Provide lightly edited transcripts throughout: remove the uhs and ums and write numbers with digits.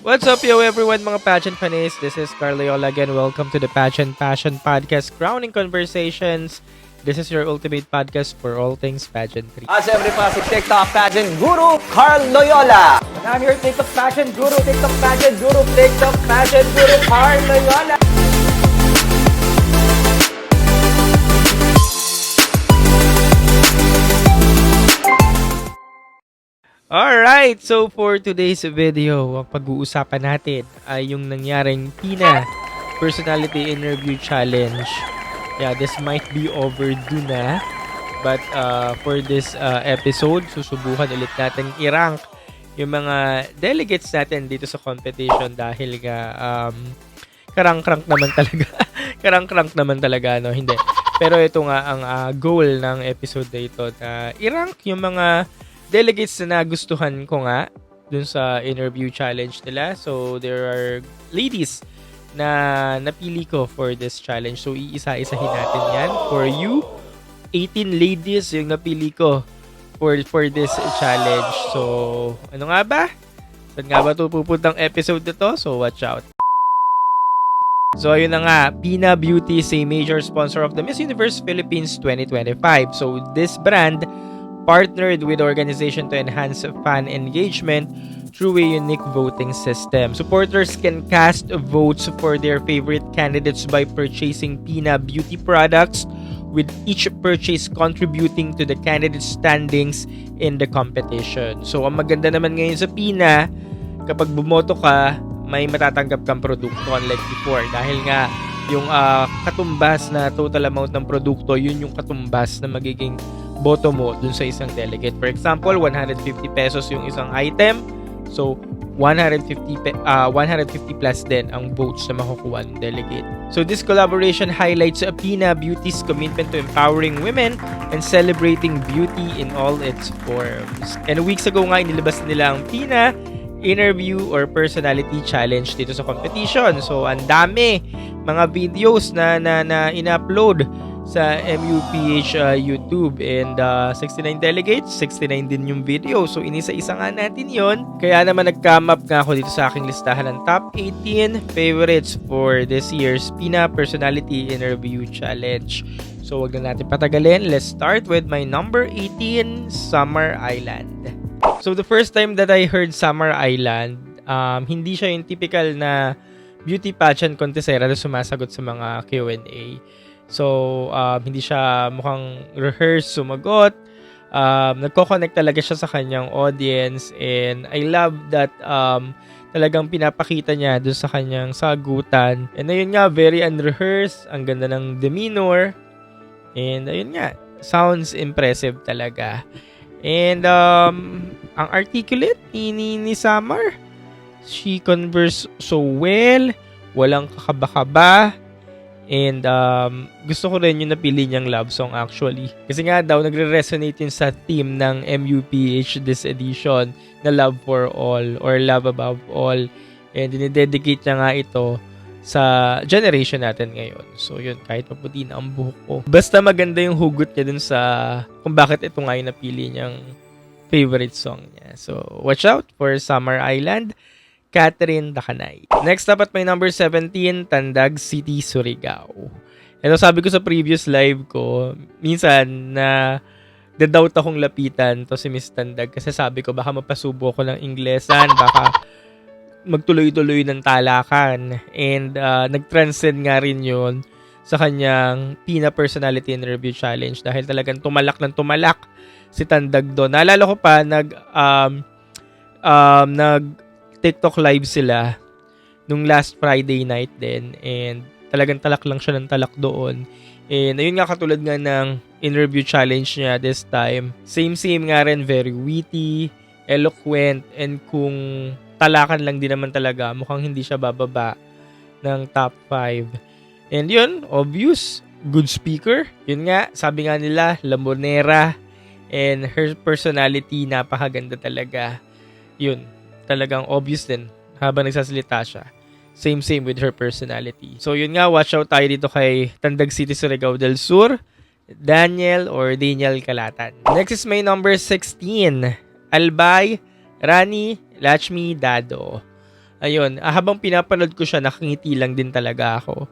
What's up, yo, everyone, mga pageant fans? This is Carl Loyola again. Welcome to the Pageant Passion Podcast, Crowning Conversations. This is your ultimate podcast for all things pageantry. Siyempre pa si TikTok Pageant Guru, Carl Loyola. And I'm your TikTok Pageant Guru, TikTok Pageant Guru, Carl Loyola. Alright, so for today's video, ang pag-uusapan natin ay yung nangyaring PINA Personality Interview Challenge. Yeah, this might be overdue na. But for this episode, susubukan ulit natin i-rank yung mga delegates natin dito sa competition dahil nga karang-crank naman talaga. Karang-crank naman talaga, no? Hindi. Pero ito nga ang goal ng episode na ito na i-rank yung mga delegates na nagustuhan ko nga dun sa interview challenge nila. So, there are ladies na napili ko for this challenge. So, iisa-isahin natin yan for you. 18 ladies yung napili ko for this challenge. So, ano nga ba? Saan nga ba ito pupuntang episode na to? So, watch out. So, ayun na nga. PINA Beauty is a major sponsor of the Miss Universe Philippines 2025. So, this brand partnered with the organization to enhance fan engagement through a unique voting system. Supporters can cast votes for their favorite candidates by purchasing PINA beauty products, with each purchase contributing to the candidate's standings in the competition. So, ang maganda naman ngayon sa PINA, kapag bumoto ka, may matatanggap kang produkto unlike before. Dahil nga, yung katumbas na total amount ng produkto, yun yung katumbas na magiging boto mo dun sa isang delegate. For example, 150 pesos yung isang item. So, 150 plus din ang votes na makukuha ng delegate. So, this collaboration highlights PINA Beauty's commitment to empowering women and celebrating beauty in all its forms. And weeks ago nga, inilabas nila ang PINA Interview or Personality Challenge dito sa competition. So, ang dami mga videos na in-upload sa MUPH YouTube, and 69 delegates, 69 din yung video. So, inisa-isa nga natin yon. Kaya naman nag-come up nga ako dito sa aking listahan ng top 18 favorites for this year's PINA Personality Interview Challenge. So, wag na natin patagalin. Let's start with my number 18, Summer Island. So, the first time that I heard Summer Island, hindi siya yung typical na beauty pageant contestera na sumasagot sa mga Q&A. So, hindi siya mukhang rehearse, sumagot. Nagko-connect talaga siya sa kanyang audience, and I love that talagang pinapakita niya doon sa kanyang sagutan. And ayun nga, very unrehearsed, ang ganda ng demeanor. And ayun nga, sounds impressive talaga. And ang articulate ni Summer. She converse so well, walang kakaba-kaba. And gusto ko rin yung napili niyang love song actually. Kasi nga daw nagre-resonate yun sa theme ng MUPH this edition na Love for All or Love Above All. And dinidedicate niya nga ito sa generation natin ngayon. So yun, kahit maputi na ang buhok ko, basta maganda yung hugot niya dun sa kung bakit ito nga yung napili niyang favorite song niya. So watch out for Summer Island, Catherine Dacanay. Next up at my number 17, Tandag City, Surigao. Ito sabi ko sa previous live ko, minsan na doubt akong lapitan to si Miss Tandag kasi sabi ko baka mapasubo ko ng Inglesan, baka magtuloy-tuloy ng talakan. And nag-transcend nga rin yun sa kanyang PINA Personality Interview Challenge dahil talagang tumalak ng tumalak si Tandag doon. Naalala ko pa, nag TikTok live sila nung last Friday night din, and talagang talak lang siya ng talak doon. And ayun nga, katulad nga ng interview challenge niya this time, same nga rin, very witty, eloquent, and kung talakan lang din naman talaga, mukhang hindi siya bababa ng top 5. And yun, obvious, good speaker. Yun nga, sabi nga nila, lambonera, and her personality, napakaganda talaga. Yun, talagang obvious din habang nagsasalita siya. Same with her personality. So yun nga, watch out tayo dito kay Tandag City, Surigao del Sur, Daniel Calatan. Next is my number 16, Albay Rani Lachmi Dado. Ayun, habang pinapanood ko siya, nakangiti lang din talaga ako.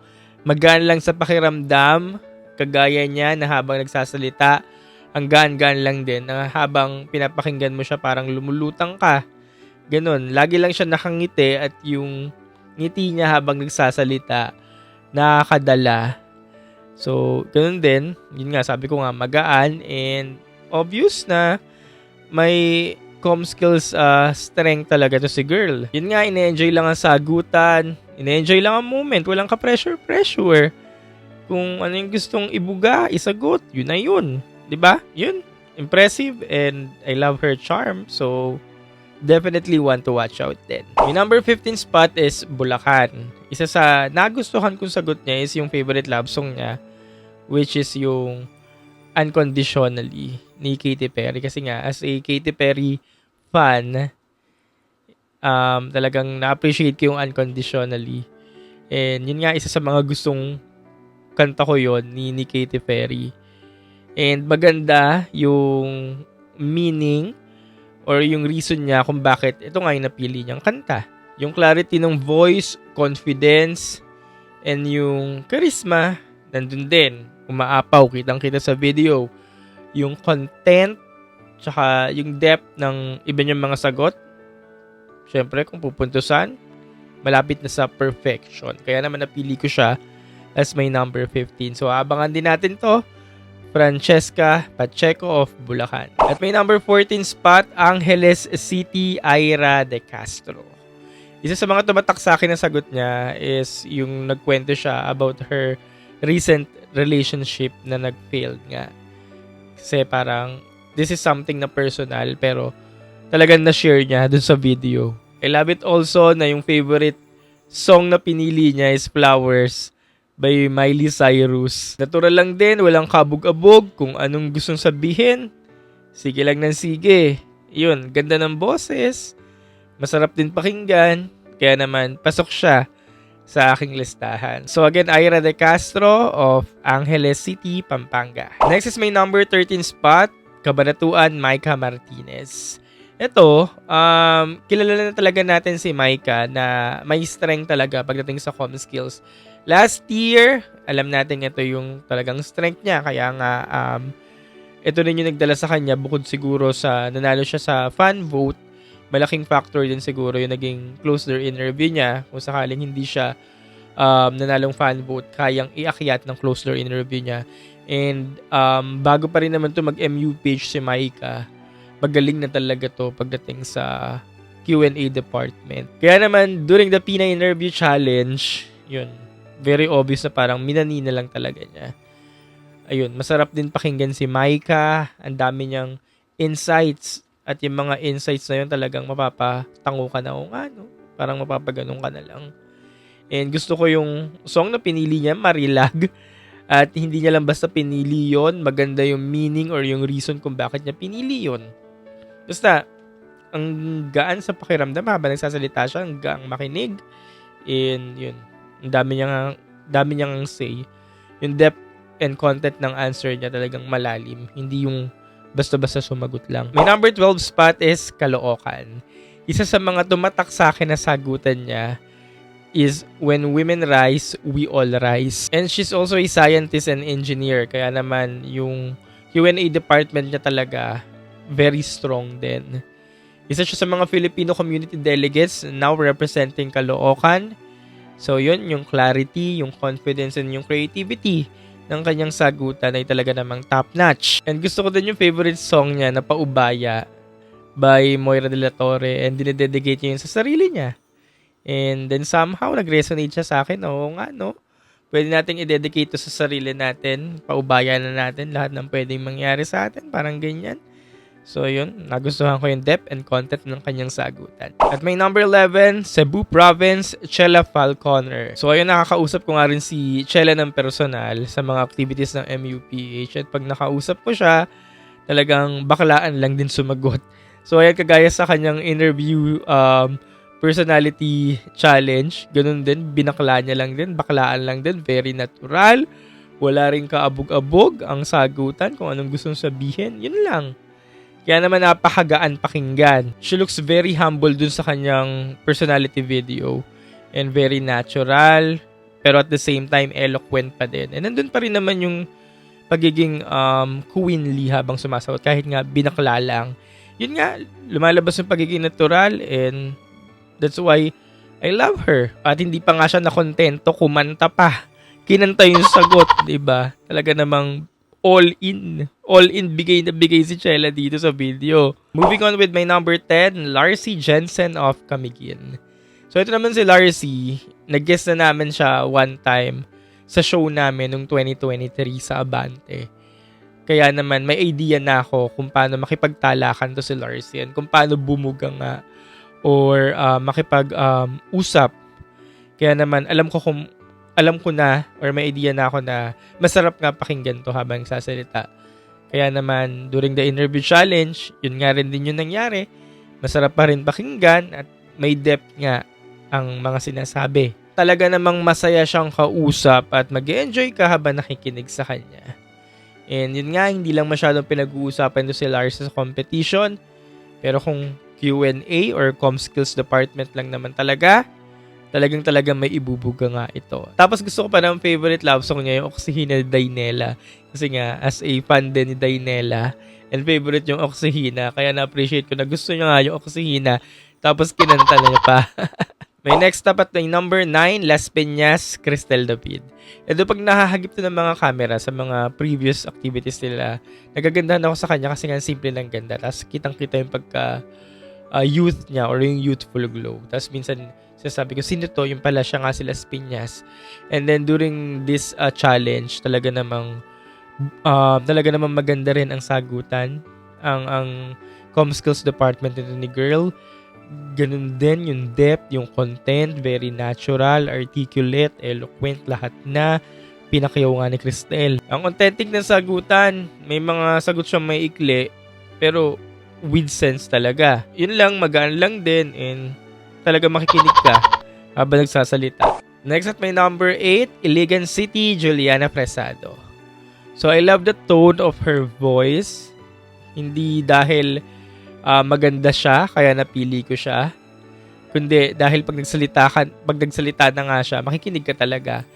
Magaan lang sa pakiramdam, kagaya niya na habang nagsasalita, ang gaan-gaan lang din na habang pinapakinggan mo siya parang lumulutang ka. Ganun, lagi lang siya nakangiti at yung ngiti niya habang nagsasalita, nakakadala. So, ganun din. Yun nga, sabi ko nga, magaan and obvious na may com skills strength talaga to si girl. Yun nga, ine-enjoy lang ang sagutan, ine-enjoy lang ang moment, walang ka-pressure. Kung ano yung gustong ibuga, isagot, yun na yun. 'Di ba? Yun, impressive and I love her charm. So, definitely want to watch out din. Yung number 15 spot is Bulacan. Isa sa nagustuhan kong sagot niya is yung favorite love song niya, which is yung Unconditionally ni Katy Perry. Kasi nga, as a Katy Perry fan, talagang na-appreciate ko yung Unconditionally. And yun nga, isa sa mga gustong kanta ko yon ni Katy Perry. And maganda yung meaning or yung reason niya kung bakit ito nga yung napili niyang kanta. Yung clarity ng voice, confidence, and yung charisma, nandun din. Umaapaw, kitang-kita sa video. Yung content, tsaka yung depth ng iba niyang mga sagot. Syempre, kung pupuntusan, malapit na sa perfection. Kaya naman napili ko siya as my number 15. So, abangan din natin to. Francesca Pacheco of Bulacan. At may number 14 spot, Angeles City, Ira De Castro. Isa sa mga tumatak sa akin na sagot niya is yung nagkwento siya about her recent relationship na nag-failed nga. Kasi parang, this is something na personal, pero talagang na-share niya dun sa video. I love it also na yung favorite song na pinili niya is Flowers by Miley Cyrus. Natural lang din, walang kabog-abog kung anong gustong sabihin. Sige lang ng sige. Yun, ganda ng boses. Masarap din pakinggan. Kaya naman, pasok siya sa aking listahan. So again, Ira De Castro of Angeles City, Pampanga. Next is my number 13 spot, Cabanatuan, Micah Martinez. Ito, kilala na talaga natin si Micah na may strength talaga pagdating sa comm skills. Last year, alam natin ito yung talagang strength niya. Kaya nga, ito rin yung nagdala sa kanya bukod siguro sa nanalo siya sa fan vote. Malaking factor din siguro yung naging close door interview niya. Kung sakaling hindi siya nanalong fan vote, kayang iakyat ng close door interview niya. And bago pa rin naman to mag-MU page si Micah, magaling na talaga to pagdating sa Q&A department. Kaya naman, during the Pina Interview Challenge, yun, very obvious na parang minani na lang talaga niya. Ayun, masarap din pakinggan si Micah. Ang dami niyang insights. At yung mga insights na yun talagang mapapatango ka na o nga, no? Parang mapapaganong ka na lang. And gusto ko yung song na pinili niya, Marilag. At hindi niya lang basta pinili yon, maganda yung meaning or yung reason kung bakit niya pinili yon. Basta, ang gaan sa pakiramdam habang nagsasalita siya, ang gaang makinig. And yun, ang dami niyang say. Yung depth and content ng answer niya talagang malalim. Hindi yung basta-basta sumagot lang. My number 12 spot is Caloocan. Isa sa mga tumatak sa akin na sagutan niya is When Women Rise, We All Rise. And she's also a scientist and engineer. Kaya naman yung Q&A department niya talaga very strong din. Isa siya sa mga Filipino community delegates now representing Caloocan. So yun, yung clarity, yung confidence, and yung creativity ng kanyang sagutan ay talaga namang top-notch. And gusto ko din yung favorite song niya na Paubaya by Moira de la Torre, and dinededicate niya yun sa sarili niya. And then somehow nag-resonate siya sa akin. Oo nga, no? Pwede nating i-dedicate to sa sarili natin. Paubaya na natin lahat ng pwedeng mangyari sa atin. Parang ganyan. So yun, nagustuhan ko yung depth and content ng kanyang sagutan. At may number 11, Cebu Province, Chela Falconer. So ayun, nakakausap ko nga rin si Chela ng personal sa mga activities ng MUPH. At pag nakausap ko siya, talagang baklaan lang din sumagot. So ayun, kagaya sa kanyang interview personality challenge, ganun din, binakla niya lang din, baklaan lang din, very natural. Wala rin kaabog-abog ang sagutan kung anong gustong sabihin. Yun lang. Kaya naman napakagaan pakinggan. She looks very humble dun sa kanyang personality video. And very natural. Pero at the same time, eloquent pa din. And nandun pa rin naman yung pagiging queenly habang sumasagot. Kahit nga binakla lang. Yun nga, lumalabas yung pagiging natural. And that's why I love her. At hindi pa nga siya nakontento, kumanta pa. Kinanta yung sagot, 'di ba? Talaga namang all in bigay na bigay si Chela dito sa video. Moving on with my number 10, Larcy Jensen of Camiguin. So ito naman si Larcy, nag-guest na namin siya one time sa show namin nung 2023 sa Abante. Kaya naman may idea na ako kung paano makipagtalakan to si Larcy and kung paano bumuga nga or makipag-usap. Kaya naman alam ko na or may idea na ako na masarap nga pakinggan to habang sasalita. Kaya naman during the interview challenge, yun nga rin din yung nangyari. Masarap pa rin pakinggan at may depth nga ang mga sinasabi. Talaga namang masaya siyang kausap at mag-enjoy ka habang nakikinig sa kanya. And yun nga, hindi lang masyadong pinag-uusapan to si Larcy sa competition. Pero kung Q&A or Com Skills Department lang naman talagang may ibubuga nga ito. Tapos gusto ko pa ng favorite love song niya, yung Oksihina ni Dainela. Kasi nga, as a fan din ni Dainela, and favorite yung Oksihina, kaya na-appreciate ko na gusto niya nga yung Oksihina, tapos kinanta na niya pa. May next up at yung number 9, Las Peñas, Cristel David. Ito pag nakahagip to ng mga camera sa mga previous activities nila, nagagandahan ako sa kanya kasi nga simple lang ganda. Tapos kitang-kita yung pagka youth niya or yung youthful glow. Tapos minsan, sabi ko, sino to? Yung pala siya nga sila Piñas. And then during this challenge, talaga namang maganda rin ang sagutan. Ang Com Skills Department nito ni girl. Ganun din yung depth, yung content, very natural, articulate, eloquent, lahat na pinakayaw nga ni Cristel. Ang authentic na sagutan, may mga sagot siyang may ikli, pero with sense talaga. Yun lang, magaan lang din, and talaga makikinig ka habang nagsasalita. Next at my number 8, Iligan City, Juliana Fresado. So I love the tone of her voice. Hindi dahil maganda siya, kaya napili ko siya. Kundi dahil pag nagsalita na nga siya, makikinig ka talaga.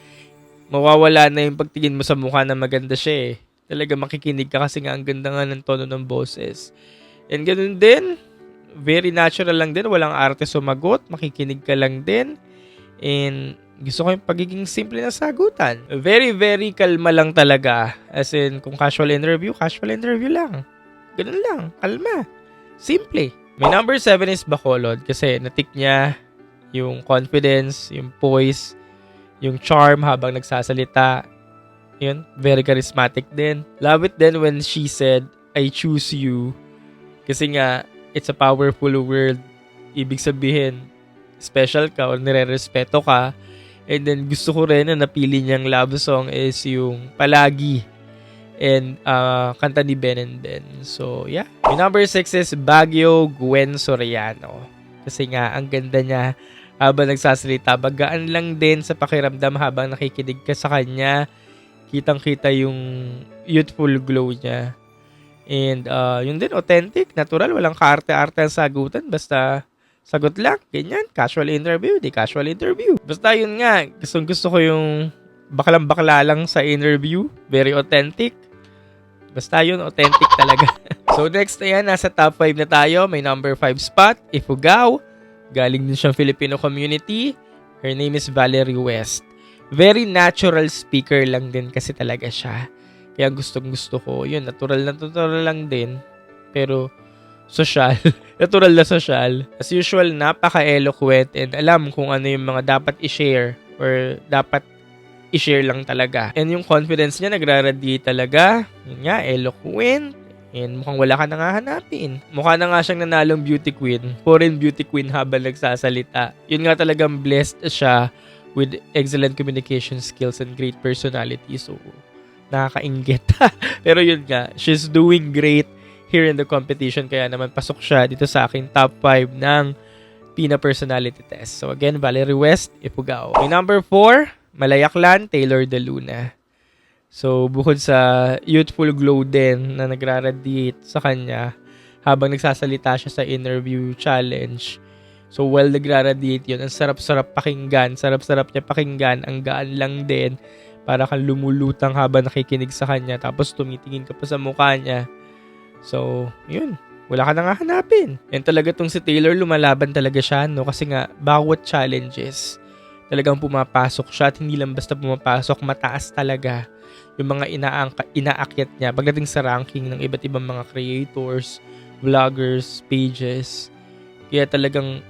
Mawawala na yung pagtingin mo sa mukha na maganda siya eh. Talaga makikinig ka kasi nga ang ganda nga ng tono ng boses. And ganun din, very natural lang din, walang arte sumagot, makikinig ka lang din. And gusto ko yung pagiging simple na sagutan. Very, very kalma lang talaga. As in, kung casual interview lang. Ganun lang, kalma. Simple. My number 7 is Bacolod kasi natik niya yung confidence, yung poise, yung charm habang nagsasalita. Yun, very charismatic din. Love it then when she said, I choose you. Kasi nga, it's a powerful word. Ibig sabihin, special ka o nire-respeto ka. And then, gusto ko rin na napili niyang love song is yung Palagi. And kanta ni Ben and Ben. So, yeah. Yung number 6 is Baguio Gwen Soriano. Kasi nga, ang ganda niya habang nagsasalita. Bagaan lang din sa pakiramdam habang nakikinig ka sa kanya. Kitang-kita yung youthful glow niya. And yun din, authentic, natural, walang kaarte-arte ang sagutan. Basta sagot lang, ganyan. Casual interview, di casual interview. Basta yun nga, gusto ko yung baklang-bakla lang sa interview. Very authentic. Basta yun, authentic talaga. So next, ayan, nasa top 5 na tayo. May number 5 spot, Ifugao. Galing din siyang Filipino community. Her name is Valerie West. Very natural speaker lang din kasi talaga siya. Kaya gusto ko. Yun, natural lang din. Pero, social. Natural na social. As usual, napaka-eloquent and alam kung ano yung mga dapat i-share or dapat i-share lang talaga. And yung confidence niya, nagra-radiate talaga. Yun nga, eloquent. And mukhang wala ka na nga hanapin. Mukha na nga siyang nanalong beauty queen. Foreign beauty queen habang nagsasalita. Yun nga talagang blessed siya with excellent communication skills and great personality. So, nakakainggit. Pero yun nga, she's doing great here in the competition. Kaya naman pasok siya dito sa aking top 5 ng PINA personality test. So again, Valerie West, Ifugao. May number 4, Malayaklan, Taylor De Luna. So bukod sa youthful glow din na nagra-radiate sa kanya habang nagsasalita siya sa interview challenge. So, while nagra-radiate yun, ang sarap-sarap pakinggan. Sarap-sarap niya pakinggan. Ang gaan lang din. Para kang lumulutang habang nakikinig sa kanya. Tapos, tumitingin ka pa sa mukha niya. So, yun. Wala ka nang hahanapin. And talaga tong si Taylor, lumalaban talaga siya, no? Kasi nga, bawat challenges, talagang pumapasok siya. At hindi lang basta pumapasok, mataas talaga yung mga inaakyat niya. Pagdating sa ranking ng iba't ibang mga creators, vloggers, pages. Kaya talagang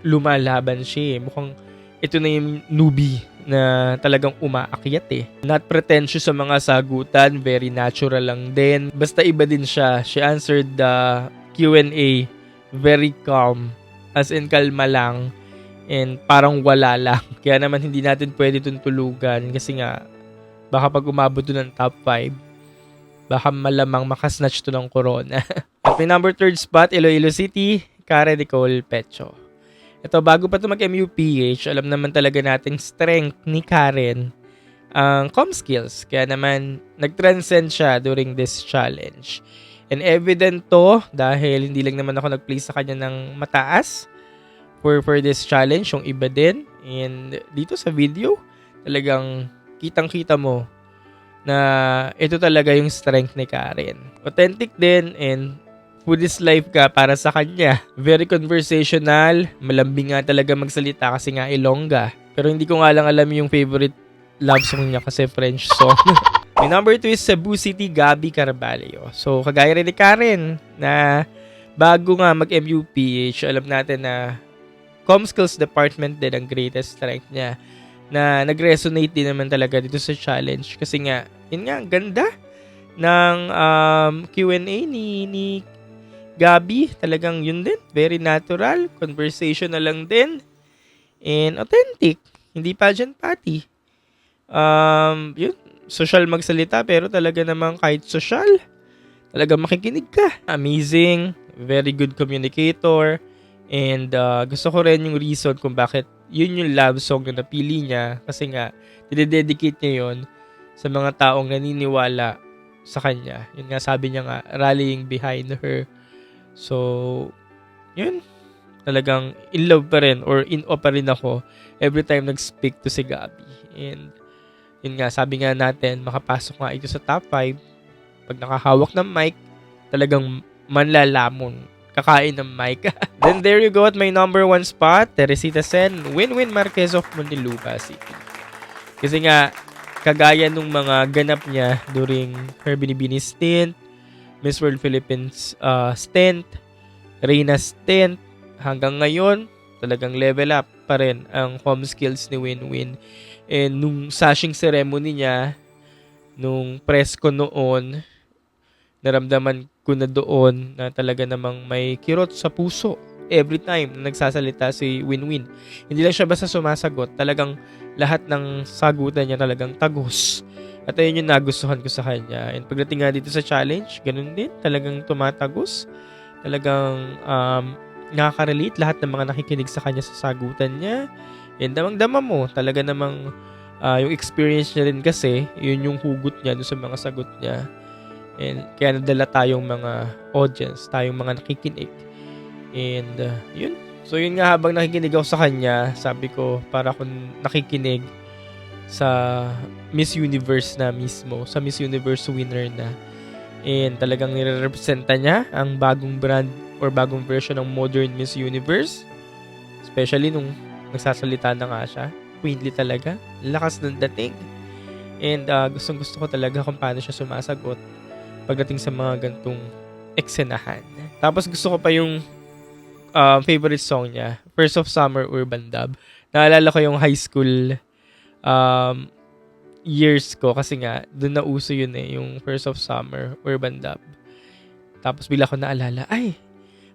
lumalaban siya. Mukhang ito na yung newbie na talagang umaakyat eh. Not pretentious sa mga sagutan, very natural lang din. Basta iba din siya. She answered the Q&A very calm. As in kalma lang. And parang wala lang. Kaya naman hindi natin pwede itong tulugan kasi nga baka pag umabot to ng top 5, baka malamang makasnatch to ng corona. At may number 3rd spot, Iloilo City, Karen Nicole Pecho. Ito, bago pa ito mag-MUPH, alam naman talaga nating strength ni Karen ang com skills. Kaya naman, nag-transcend siya during this challenge. And evident to dahil hindi lang naman ako nag-place sa kanya ng mataas for this challenge, yung iba din. And dito sa video, talagang kitang-kita mo na ito talaga yung strength ni Karen. Authentic din and Foodies life ka para sa kanya. Very conversational. Malambing nga talaga magsalita kasi nga Ilongga. Pero hindi ko nga lang alam yung favorite love song niya kasi French song. May number 2 is Cebu City, Gabby Carvalho. So, kagaya rin ni Karen na bago nga mag-MUPH, alam natin na Com Skills Department din ang greatest strength niya. Na nag-resonate din naman talaga dito sa challenge. Kasi nga, yun nga, ang ganda ng Q&A ni Gabby, talagang yun din. Very natural. Conversational lang din. And authentic. Hindi pageant patty. Yun. Social magsalita pero talaga namang kahit social, talagang makikinig ka. Amazing. Very good communicator. And gusto ko rin yung reason kung bakit yun yung love song na napili niya. Kasi nga, dinededicate niya yun sa mga taong naniniwala sa kanya. Yun nga, sabi niya nga, rallying behind her. So, yun. Talagang in love pa rin or in awe pa rin ako every time nag-speak to si Gabby. And, yun nga, sabi nga natin, makapasok nga ito sa top 5. Pag nakahawak ng mic, talagang manlalamon. Kakain ng mic. Then, there you go at my number 1 spot, Teresita Sen, Winwin Marquez of Muntinlupa City. Kasi nga, kagaya nung mga ganap niya during her Binibini stint, Miss World Philippines stint, Reina stint, hanggang ngayon, talagang level up pa rin ang home skills ni Winwin. And nung sashing ceremony niya, nung press ko noon, naramdaman ko na doon na talaga namang may kirot sa puso every time na nagsasalita si Winwin. Hindi lang siya basta sumasagot, talagang lahat ng sagutan niya talagang tagos. At ayun yung nagustuhan ko sa kanya. And pagdating nga dito sa challenge, ganun din. Talagang tumatagos. Talagang nakaka-relate lahat ng mga nakikinig sa kanya sa sagutan niya. And damang-dama mo. Talaga namang yung experience niya rin kasi, yun yung hugot niya doon sa mga sagot niya. And kaya nadala tayong mga audience, tayong mga nakikinig. And yun. So yun nga, habang nakikinig ako sa kanya, sabi ko, para akong nakikinig sa Miss Universe na mismo, sa Miss Universe winner na. And talagang nire-representa niya ang bagong brand or bagong version ng modern Miss Universe. Especially nung nagsasalita na nga siya. Queenly talaga. Lakas ng dating. And gustong-gusto ko talaga kung paano siya sumasagot pagdating sa mga gantong eksenahan. Tapos gusto ko pa yung favorite song niya, First of Summer Urban Dub. Naalala ko yung high school years ko kasi nga doon na uso yun yung First of Summer Urban Dub. Tapos bigla ko naalala, ay,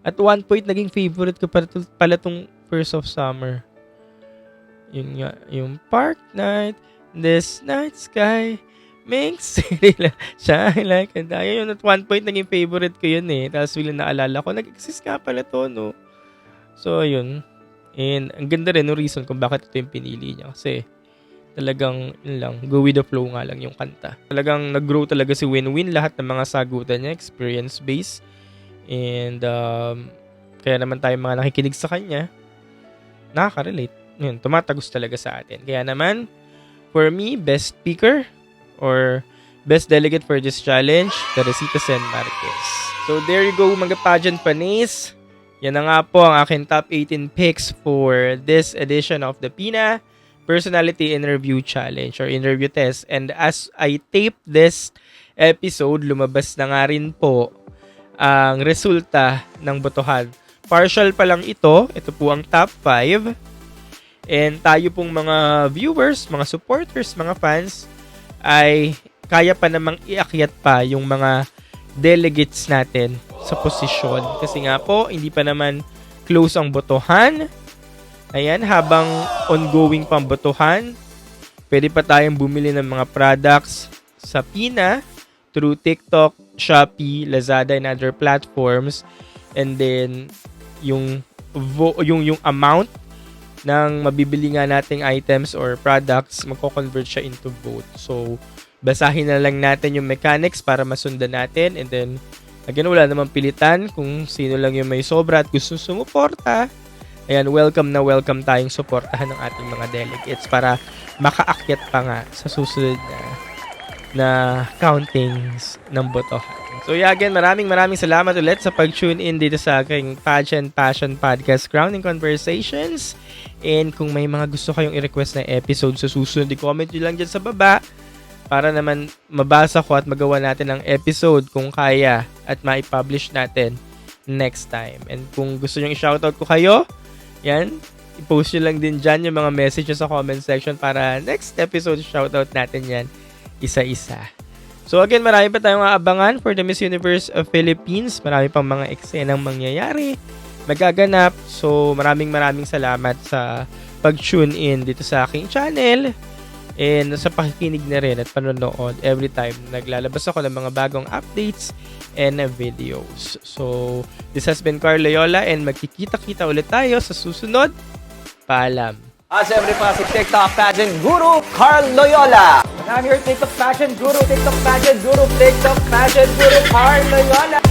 at one point naging favorite ko pala tong First of Summer. Yun nga, yung Park Night, this night sky makes it shine like a diamond. Yun, at one point naging favorite ko yun Tapos bigla naalala ko, nag-exist nga pala to, no? So, ayun. And ang ganda rin no reason kung bakit ito yung pinili niya. Kasi talagang yun lang, go with the flow nga lang yung kanta. Talagang nag-grow talaga si Winwin. Lahat ng mga sagutan niya, experience-based. And kaya naman tayo mga nakikinig sa kanya, nakaka-relate. Yun, tumatagos talaga sa atin. Kaya naman, for me, best speaker or best delegate for this challenge, Teresita Sen Marquez. So there you go, mga pageant panis. Yan na nga po ang aking top 18 picks for this edition of the PINA Personality Interview Challenge or Interview Test. And as I tape this episode, lumabas na nga rin po ang resulta ng botohan. Partial pa lang ito. Ito po ang top 5. And tayo pong mga viewers, mga supporters, mga fans, ay kaya pa namang iakyat pa yung mga delegates natin sa posisyon. Kasi nga po, hindi pa naman close ang botohan. Ayan, habang ongoing pang botohan, pwede pa tayong bumili ng mga products sa PINA through TikTok, Shopee, Lazada, and other platforms. And then, yung amount ng mabibili nga nating items or products, magko-convert siya into vote. So, basahin na lang natin yung mechanics para masundan natin. And then, again, wala namang pilitan kung sino lang yung may sobra at gusto sumuporta. Ayan, welcome na welcome tayong suportahan ng ating mga delegates para makaakyat pa nga sa susunod na countings ng botohan. So yeah, again, maraming salamat ulit sa pag-tune in dito sa aking Pageant Passion Podcast Crowning Conversations. And kung may mga gusto kayong i-request na episode sa susunod, i-comment nyo lang dyan sa baba para naman mabasa ko at magawa natin ang episode kung kaya at ma-publish natin next time. And kung gusto nyo i-shoutout ko kayo, yan, i-post nyo lang din dyan yung mga messages sa comment section para next episode shoutout natin yan isa-isa. So again, marami pa tayong aabangan for the Miss Universe of Philippines. Marami pang mga eksenang mangyayari, magaganap. So maraming salamat sa pag-tune in dito sa aking channel and sa pakikinig na rin at panonood every time naglalabas ako ng mga bagong updates and videos. So this has been Carl Loyola and magkikita-kita ulit tayo sa susunod. Paalam! Siyempre pa si TikTok Pageant Guru, Carl Loyola. And I'm your TikTok Pageant Guru, TikTok Pageant Guru, TikTok Pageant Guru, Carl Loyola.